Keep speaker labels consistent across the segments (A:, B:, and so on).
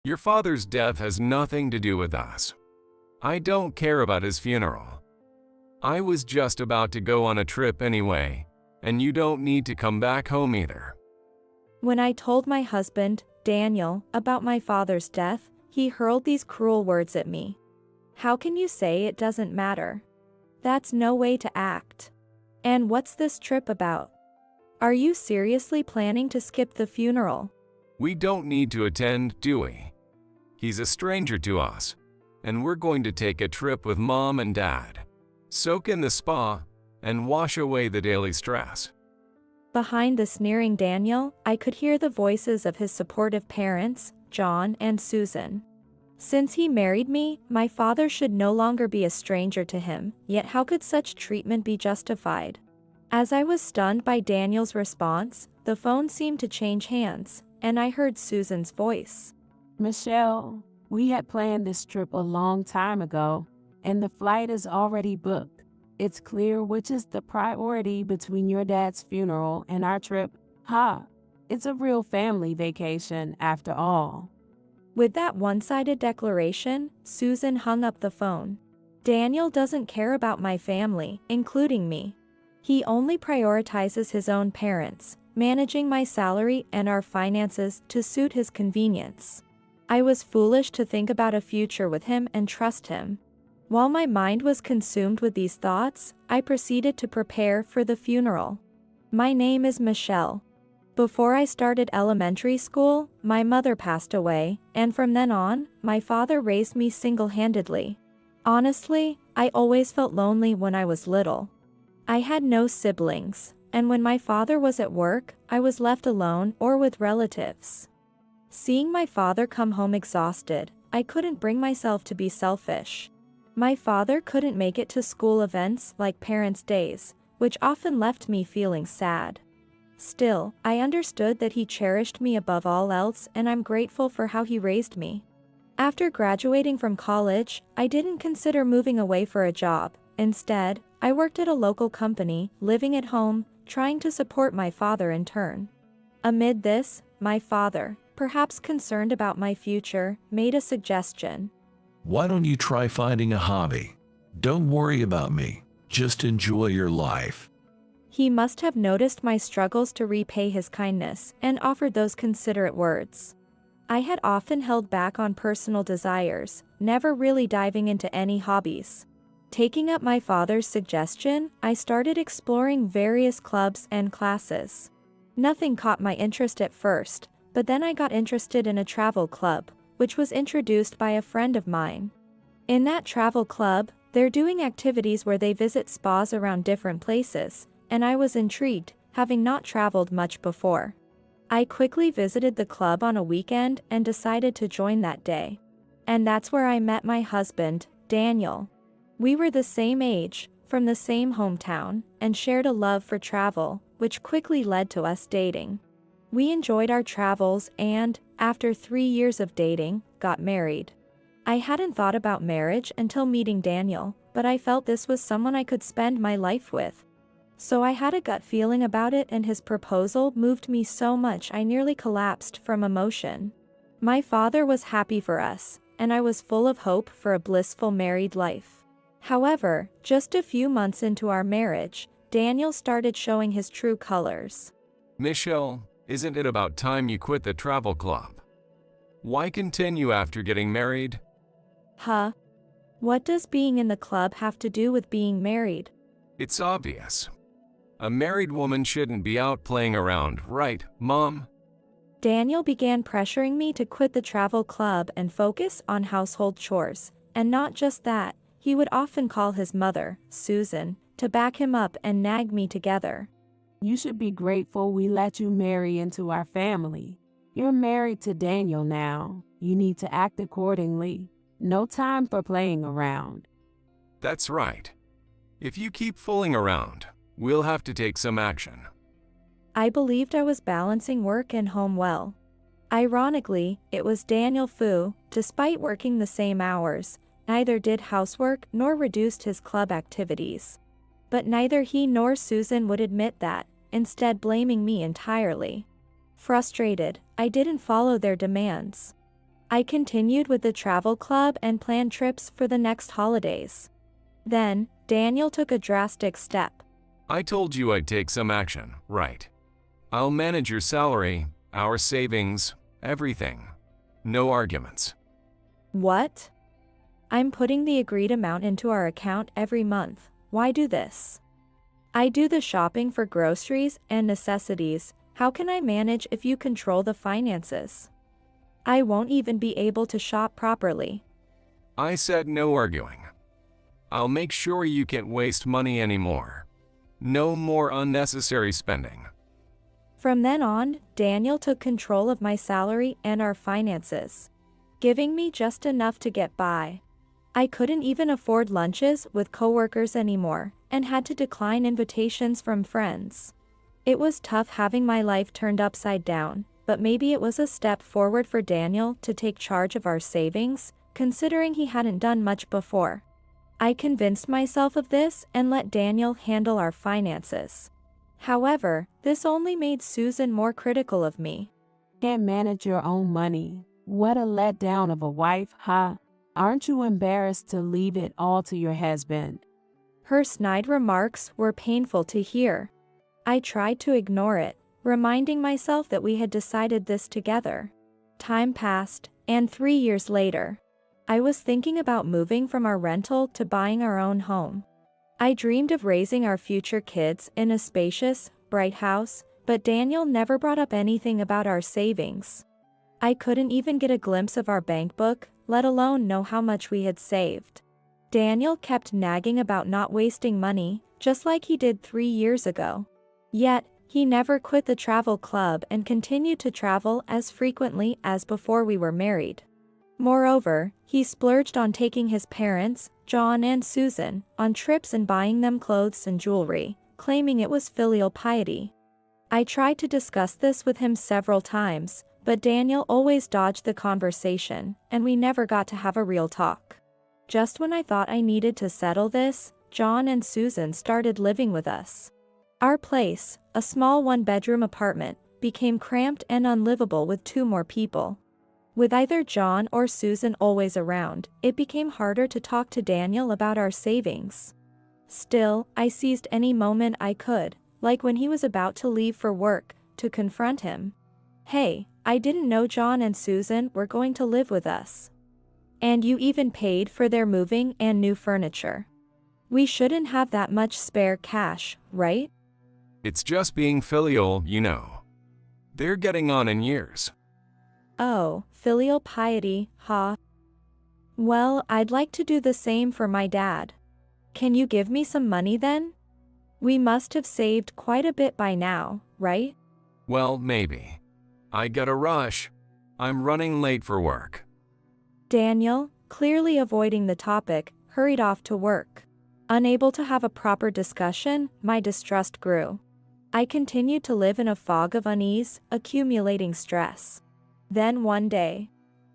A: Your father's death has nothing to do with us. I don't care about his funeral. I was just about to go on a trip anyway, and you don't need to come back home either."
B: When I told my husband, Daniel, about my father's death, he hurled these cruel words at me. "How can you say it doesn't matter? That's no way to act. And what's this trip about? Are you seriously planning to skip the funeral?"
A: "We don't need to attend, do we? He's a stranger to us, and we're going to take a trip with Mom and Dad, soak in the spa, and wash away the daily stress."
B: Behind the sneering Daniel, I could hear the voices of his supportive parents, John and Susan. Since he married me, my father should no longer be a stranger to him, yet how could such treatment be justified? As I was stunned by Daniel's response, the phone seemed to change hands, and I heard Susan's voice.
C: "Michelle, we had planned this trip a long time ago, and the flight is already booked. It's clear which is the priority between your dad's funeral and our trip. Ha! It's a real family vacation after all."
B: With that one-sided declaration, Susan hung up the phone. Daniel doesn't care about my family, including me. He only prioritizes his own parents, managing my salary and our finances to suit his convenience. I was foolish to think about a future with him and trust him. While my mind was consumed with these thoughts, I proceeded to prepare for the funeral. My name is Michelle. Before I started elementary school, my mother passed away, and from then on, my father raised me single-handedly. Honestly, I always felt lonely when I was little. I had no siblings, and when my father was at work, I was left alone or with relatives. Seeing my father come home exhausted, I couldn't bring myself to be selfish. My father couldn't make it to school events like Parents' Days, which often left me feeling sad. Still, I understood that he cherished me above all else, and I'm grateful for how he raised me. After graduating from college, I didn't consider moving away for a job. Instead, I worked at a local company, living at home, trying to support my father in turn. Amid this, my father, perhaps concerned about my future, made a suggestion.
D: "Why don't you try finding a hobby? Don't worry about me. Just enjoy your life."
B: He must have noticed my struggles to repay his kindness and offered those considerate words. I had often held back on personal desires, never really diving into any hobbies. Taking up my father's suggestion, I started exploring various clubs and classes. Nothing caught my interest at first, but then I got interested in a travel club, which was introduced by a friend of mine. In that travel club, they're doing activities where they visit spas around different places, and I was intrigued, having not traveled much before. I quickly visited the club on a weekend and decided to join that day. And that's where I met my husband, Daniel. We were the same age, from the same hometown, and shared a love for travel, which quickly led to us dating. We enjoyed our travels and, after 3 years of dating, got married. I hadn't thought about marriage until meeting Daniel, but I felt this was someone I could spend my life with. So I had a gut feeling about it, and his proposal moved me so much I nearly collapsed from emotion. My father was happy for us, and I was full of hope for a blissful married life. However, just a few months into our marriage, Daniel started showing his true colors.
A: "Michelle, isn't it about time you quit the travel club? Why continue after getting married?"
B: Huh? What does being in the club have to do with being married?
A: "It's obvious. A married woman shouldn't be out playing around, right, Mom?"
B: Daniel began pressuring me to quit the travel club and focus on household chores, and not just that, he would often call his mother, Susan, to back him up and nag me together.
C: "You should be grateful we let you marry into our family. You're married to Daniel now. You need to act accordingly. No time for playing around."
A: "That's right. If you keep fooling around, we'll have to take some action."
B: I believed I was balancing work and home well. Ironically, it was Daniel who, despite working the same hours, neither did housework nor reduced his club activities. But neither he nor Susan would admit that, instead blaming me entirely. Frustrated, I didn't follow their demands. I continued with the travel club and planned trips for the next holidays. Then, Daniel took a drastic step.
A: I told you I'd take some action, right? I'll manage your salary, our savings, everything. No arguments.
B: What? I'm putting the agreed amount into our account every month. Why do this? I do the shopping for groceries and necessities. How can I manage if you control the finances? I won't even be able to shop properly.
A: I said no arguing. I'll make sure you can't waste money anymore. No more unnecessary spending.
B: From then on, Daniel took control of my salary and our finances, giving me just enough to get by. I couldn't even afford lunches with coworkers anymore and had to decline invitations from friends. It was tough having my life turned upside down, but maybe it was a step forward for Daniel to take charge of our savings, considering he hadn't done much before. I convinced myself of this and let Daniel handle our finances. However, this only made Susan more critical of me.
C: Can't manage your own money. What a letdown of a wife, huh? Aren't you embarrassed to leave it all to your husband?
B: Her snide remarks were painful to hear. I tried to ignore it, reminding myself that we had decided this together. Time passed, and 3 years later, I was thinking about moving from our rental to buying our own home. I dreamed of raising our future kids in a spacious, bright house, but Daniel never brought up anything about our savings. I couldn't even get a glimpse of our bank book, let alone know how much we had saved. Daniel kept nagging about not wasting money, just like he did 3 years ago. Yet, he never quit the travel club and continued to travel as frequently as before we were married. Moreover, he splurged on taking his parents, John and Susan, on trips and buying them clothes and jewelry, claiming it was filial piety. I tried to discuss this with him several times, but Daniel always dodged the conversation, and we never got to have a real talk. Just when I thought I needed to settle this, John and Susan started living with us. Our place, a small one-bedroom apartment, became cramped and unlivable with 2 more people. With either John or Susan always around, it became harder to talk to Daniel about our savings. Still, I seized any moment I could, like when he was about to leave for work, to confront him. Hey, I didn't know John and Susan were going to live with us. And you even paid for their moving and new furniture. We shouldn't have that much spare cash, right?
A: It's just being filial, you know. They're getting on in years.
B: Oh, filial piety, huh? Well, I'd like to do the same for my dad. Can you give me some money then? We must have saved quite a bit by now, right?
A: Well, maybe. I gotta rush. I'm running late for work.
B: Daniel, clearly avoiding the topic, hurried off to work. Unable to have a proper discussion, my distrust grew. I continued to live in a fog of unease, accumulating stress. Then one day,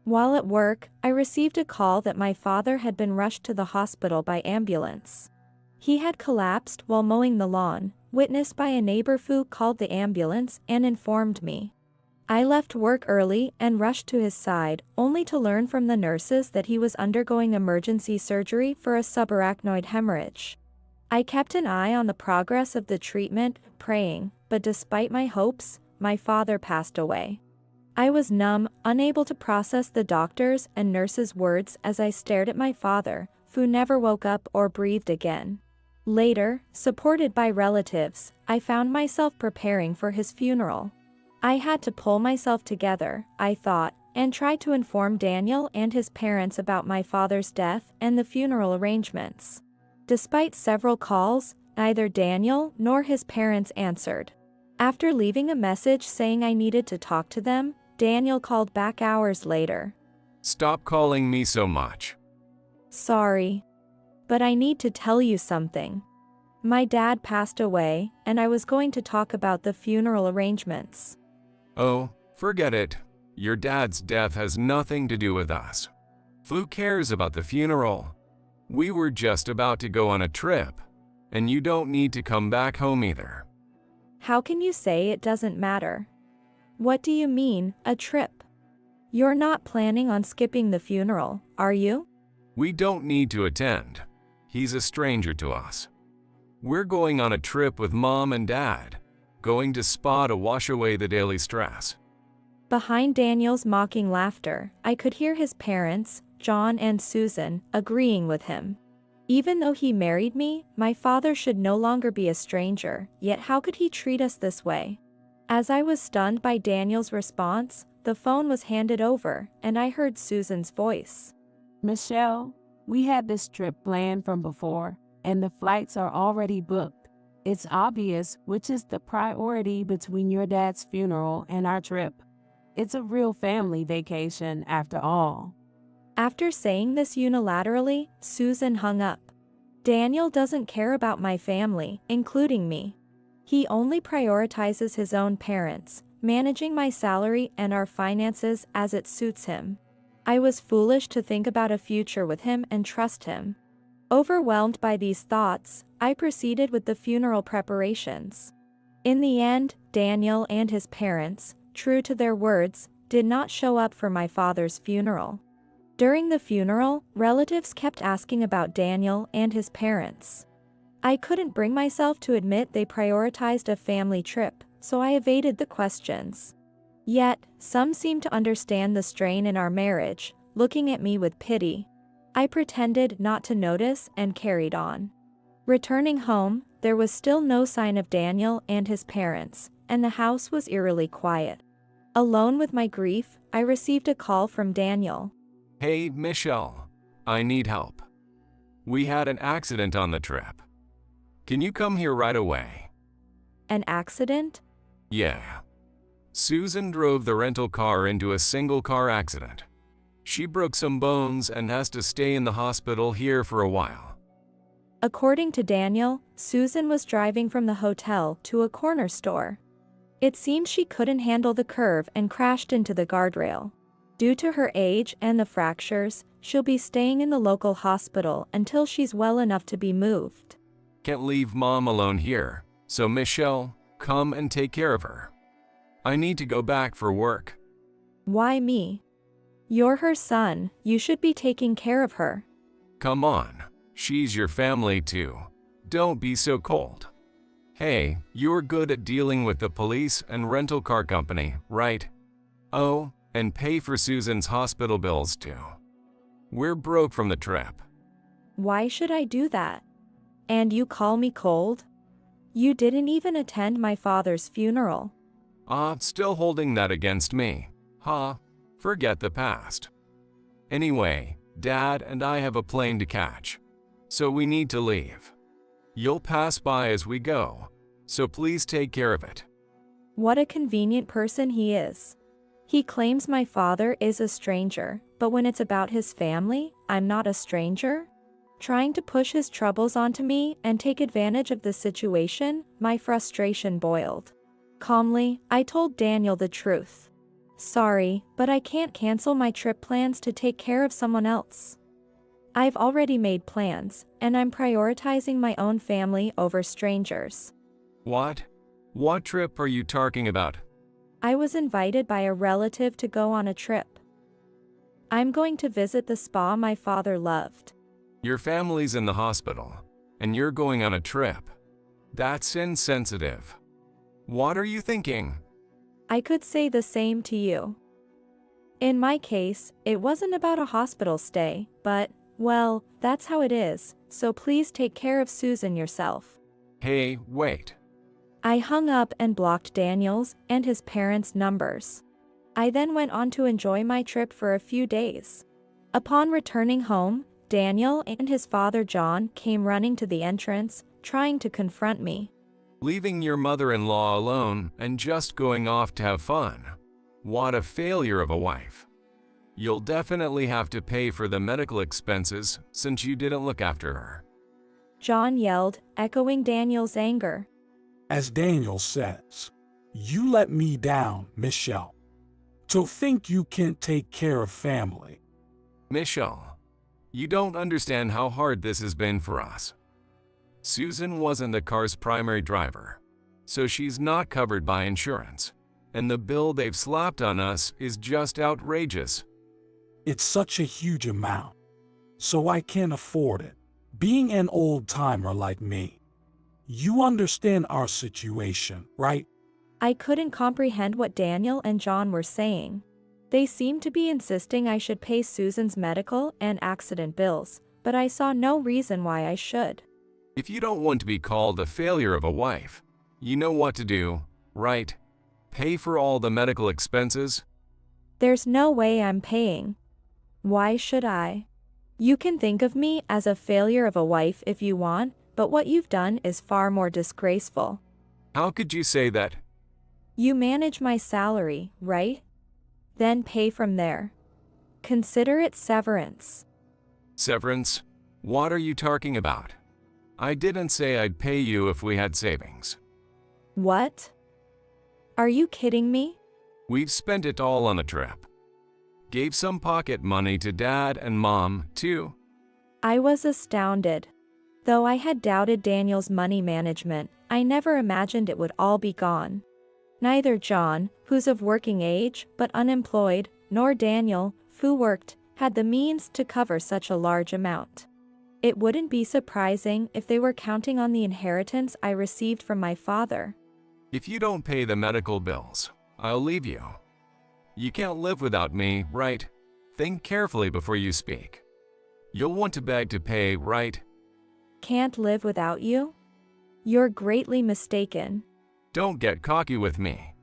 B: while at work, I received a call that my father had been rushed to the hospital by ambulance. He had collapsed while mowing the lawn, witnessed by a neighbor who called the ambulance and informed me. I left work early and rushed to his side, only to learn from the nurses that he was undergoing emergency surgery for a subarachnoid hemorrhage. I kept an eye on the progress of the treatment, praying, but despite my hopes, my father passed away. I was numb, unable to process the doctors' and nurses' words as I stared at my father, who never woke up or breathed again. Later, supported by relatives, I found myself preparing for his funeral. I had to pull myself together, I thought, and try to inform Daniel and his parents about my father's death and the funeral arrangements. Despite several calls, neither Daniel nor his parents answered. After leaving a message saying I needed to talk to them, Daniel called back hours later.
A: Stop calling me so much.
B: Sorry, but I need to tell you something. My dad passed away, and I was going to talk about the funeral arrangements.
A: Oh, forget it. Your dad's death has nothing to do with us. Who cares about the funeral? We were just about to go on a trip, and you don't need to come back home either.
B: How can you say it doesn't matter? What do you mean, a trip? You're not planning on skipping the funeral, are you?
A: We don't need to attend. He's a stranger to us. We're going on a trip with Mom and Dad, going to spa to wash away the daily stress.
B: Behind Daniel's mocking laughter, I could hear his parents, John and Susan, agreeing with him. Even though he married me, my father should no longer be a stranger, yet how could he treat us this way? As I was stunned by Daniel's response, the phone was handed over, and I heard Susan's voice.
C: Michelle, we had this trip planned from before, and the flights are already booked. It's obvious which is the priority between your dad's funeral and our trip. It's a real family vacation after all.
B: After saying this unilaterally, Susan hung up. Daniel doesn't care about my family, including me. He only prioritizes his own parents, managing my salary and our finances as it suits him. I was foolish to think about a future with him and trust him. Overwhelmed by these thoughts, I proceeded with the funeral preparations. In the end, Daniel and his parents, true to their words, did not show up for my father's funeral. During the funeral, relatives kept asking about Daniel and his parents. I couldn't bring myself to admit they prioritized a family trip, so I evaded the questions. Yet, some seemed to understand the strain in our marriage, looking at me with pity. I pretended not to notice and carried on. Returning home, there was still no sign of Daniel and his parents, and the house was eerily quiet. Alone with my grief, I received a call from Daniel.
A: Hey, Michelle, I need help. We had an accident on the trip. Can you come here right away?
B: An accident?
A: Yeah. Susan drove the rental car into a single-car accident. She broke some bones and has to stay in the hospital here for a while.
B: According to Daniel, Susan was driving from the hotel to a corner store. It seemed she couldn't handle the curve and crashed into the guardrail. Due to her age and the fractures, she'll be staying in the local hospital until she's well enough to be moved.
A: Can't leave Mom alone here, so Michelle, come and take care of her. I need to go back for work.
B: Why me? You're her son, you should be taking care of her.
A: Come on, she's your family too. Don't be so cold. Hey, you're good at dealing with the police and rental car company, right? Oh, and pay for Susan's hospital bills too. We're broke from the trip.
B: Why should I do that? And you call me cold? You didn't even attend my father's funeral.
A: Still holding that against me. Huh? Forget the past. Anyway, Dad and I have a plane to catch, so we need to leave. You'll pass by as we go, so please take care of it.
B: What a convenient person he is. He claims my father is a stranger, but when it's about his family, I'm not a stranger? Trying to push his troubles onto me and take advantage of the situation, my frustration boiled. Calmly, I told Daniel the truth. Sorry, but I can't cancel my trip plans to take care of someone else. I've already made plans, and I'm prioritizing my own family over strangers.
A: What? What trip are you talking about?
B: I was invited by a relative to go on a trip. I'm going to visit the spa my father loved.
A: Your family's in the hospital, and you're going on a trip. That's insensitive. What are you thinking?
B: I could say the same to you. In my case, it wasn't about a hospital stay, but, well, that's how it is, so please take care of Susan yourself.
A: Hey, wait.
B: I hung up and blocked Daniel's and his parents' numbers. I then went on to enjoy my trip for a few days. Upon returning home, Daniel and his father John came running to the entrance, trying to confront me.
A: Leaving your mother-in-law alone and just going off to have fun. What a failure of a wife. You'll definitely have to pay for the medical expenses since you didn't look after her.
B: John yelled, echoing Daniel's anger.
E: As Daniel says, you let me down, Michelle. To think you can't take care of family.
A: Michelle, you don't understand how hard this has been for us. Susan wasn't the car's primary driver, so she's not covered by insurance, and the bill they've slapped on us is just outrageous.
E: It's such a huge amount, so I can't afford it. Being an old-timer like me, you understand our situation, right?
B: I couldn't comprehend what Daniel and John were saying. They seemed to be insisting I should pay Susan's medical and accident bills, but I saw no reason why I should.
A: If you don't want to be called a failure of a wife, you know what to do, right? Pay for all the medical expenses?
B: There's no way I'm paying. Why should I? You can think of me as a failure of a wife if you want, but what you've done is far more disgraceful.
A: How could you say that?
B: You manage my salary, right? Then pay from there. Consider it severance.
A: Severance? What are you talking about? I didn't say I'd pay you if we had savings.
B: What? Are you kidding me?
A: We've spent it all on a trip. Gave some pocket money to Dad and Mom, too.
B: I was astounded. Though I had doubted Daniel's money management, I never imagined it would all be gone. Neither John, who's of working age but unemployed, nor Daniel, who worked, had the means to cover such a large amount. It wouldn't be surprising if they were counting on the inheritance I received from my father.
A: If you don't pay the medical bills, I'll leave you. You can't live without me, right? Think carefully before you speak. You'll want to beg to pay, right?
B: Can't live without you? You're greatly mistaken.
A: Don't get cocky with me.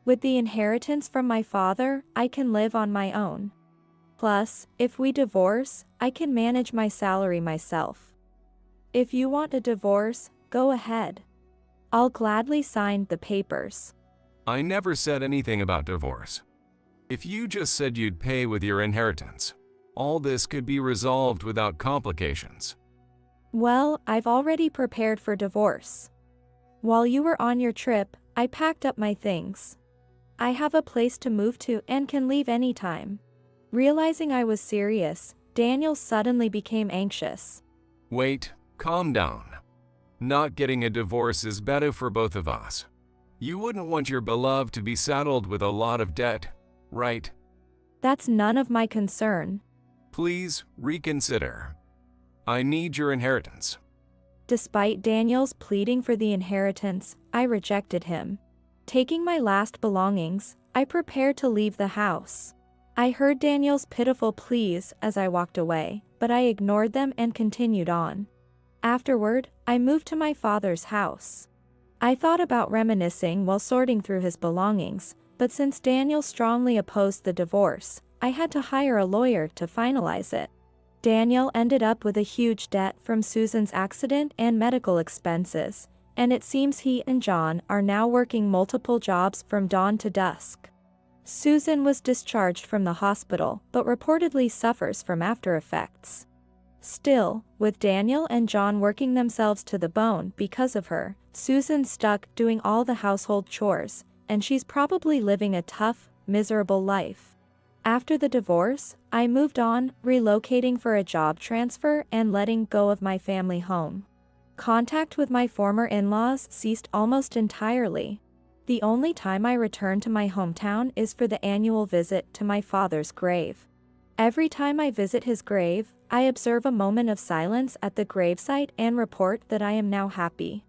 B: With the inheritance from my father, I can live on my own. Plus, if we divorce, I can manage my salary myself. If you want a divorce, go ahead. I'll gladly sign the papers.
A: I never said anything about divorce. If you just said you'd pay with your inheritance, all this could be resolved without complications.
B: Well, I've already prepared for divorce. While you were on your trip, I packed up my things. I have a place to move to and can leave anytime. Realizing I was serious, Daniel suddenly became anxious.
A: Wait, calm down. Not getting a divorce is better for both of us. You wouldn't want your beloved to be saddled with a lot of debt, right?
B: That's none of my concern.
A: Please reconsider. I need your inheritance.
B: Despite Daniel's pleading for the inheritance, I rejected him. Taking my last belongings, I prepared to leave the house. I heard Daniel's pitiful pleas as I walked away, but I ignored them and continued on. Afterward, I moved to my father's house. I thought about reminiscing while sorting through his belongings, but since Daniel strongly opposed the divorce, I had to hire a lawyer to finalize it. Daniel ended up with a huge debt from Susan's accident and medical expenses, and it seems he and John are now working multiple jobs from dawn to dusk. Susan was discharged from the hospital, but reportedly suffers from after effects. Still, with Daniel and John working themselves to the bone because of her, Susan's stuck doing all the household chores, and she's probably living a tough, miserable life. After the divorce, I moved on, relocating for a job transfer and letting go of my family home. Contact with my former in-laws ceased almost entirely. The only time I return to my hometown is for the annual visit to my father's grave. Every time I visit his grave, I observe a moment of silence at the gravesite and report that I am now happy.